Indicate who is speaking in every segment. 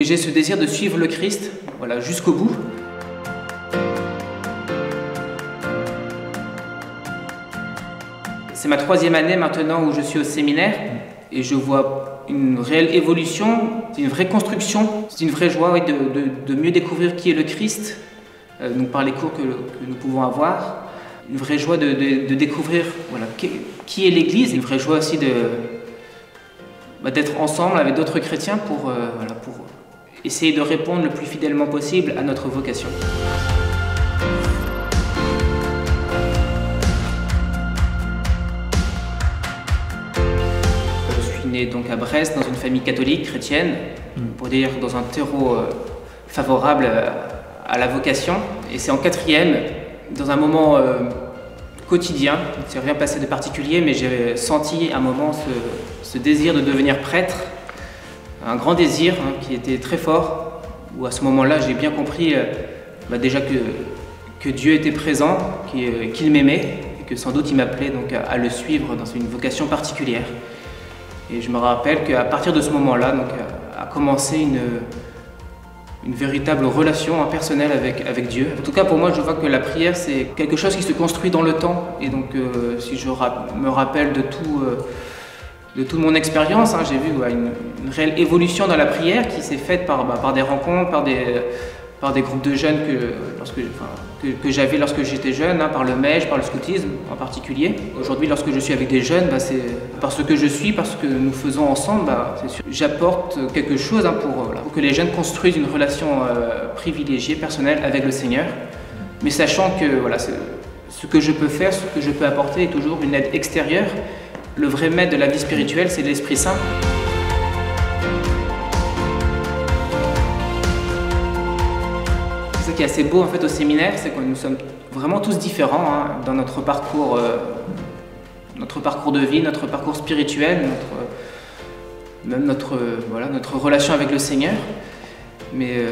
Speaker 1: J'ai ce désir de suivre le Christ, voilà, jusqu'au bout. C'est ma 3e année maintenant où je suis au séminaire et je vois une réelle évolution, une vraie construction, c'est une vraie joie de mieux découvrir qui est le Christ, donc par les cours que nous pouvons avoir. Une vraie joie de découvrir voilà, qui est l'Église, une vraie joie aussi d'être ensemble avec d'autres chrétiens pour essayer de répondre le plus fidèlement possible à notre vocation. Je suis né donc à Brest dans une famille catholique chrétienne, pour dire dans un terreau favorable à la vocation. Et c'est en 4e, dans un moment quotidien, il ne s'est rien passé de particulier, mais j'ai senti à un moment ce désir de devenir prêtre. Un grand désir qui était très fort, où à ce moment-là j'ai bien compris déjà que Dieu était présent, qu'il m'aimait et que sans doute il m'appelait donc à le suivre dans une vocation particulière. Et je me rappelle qu'à partir de ce moment-là a commencé une véritable relation personnelle avec Dieu. En tout cas pour moi je vois que la prière c'est quelque chose qui se construit dans le temps et donc si je me rappelle de toute mon expérience, j'ai vu une réelle évolution dans la prière qui s'est faite par des rencontres, par des groupes de jeunes que j'avais lorsque j'étais jeune, par le MEJ, par le scoutisme en particulier. Aujourd'hui, lorsque je suis avec des jeunes, c'est parce que je suis, parce que nous faisons ensemble, c'est sûr. J'apporte quelque chose pour que les jeunes construisent une relation privilégiée, personnelle avec le Seigneur, mais sachant que ce que je peux faire, ce que je peux apporter est toujours une aide extérieure. Le vrai maître de la vie spirituelle, c'est l'Esprit Saint. C'est ça qui est assez beau en fait au séminaire, c'est que nous sommes vraiment tous différents dans notre parcours de vie, notre parcours spirituel, notre relation avec le Seigneur. Mais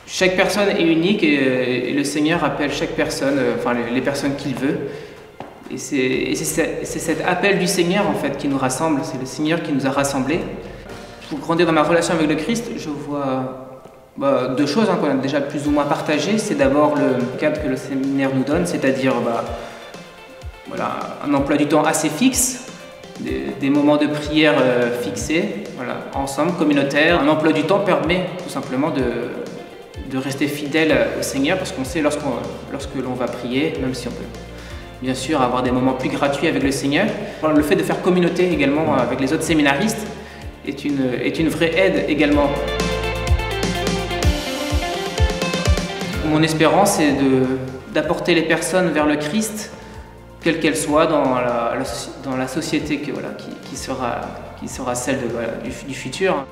Speaker 1: chaque personne est unique et le Seigneur appelle chaque personne, les personnes qu'il veut. Et c'est cet appel du Seigneur en fait qui nous rassemble, c'est le Seigneur qui nous a rassemblés. Pour grandir dans ma relation avec le Christ, je vois deux choses qu'on a déjà plus ou moins partagées. C'est d'abord le cadre que le séminaire nous donne, c'est-à-dire un emploi du temps assez fixe, des moments de prière fixés, ensemble, communautaires. Un emploi du temps permet tout simplement de rester fidèle au Seigneur parce qu'on sait lorsque l'on va prier, même si on peut bien sûr avoir des moments plus gratuits avec le Seigneur. Le fait de faire communauté également avec les autres séminaristes est une vraie aide également. Mon espérance c'est d'apporter les personnes vers le Christ, quelle qu'elle soit dans la société qui sera celle du futur.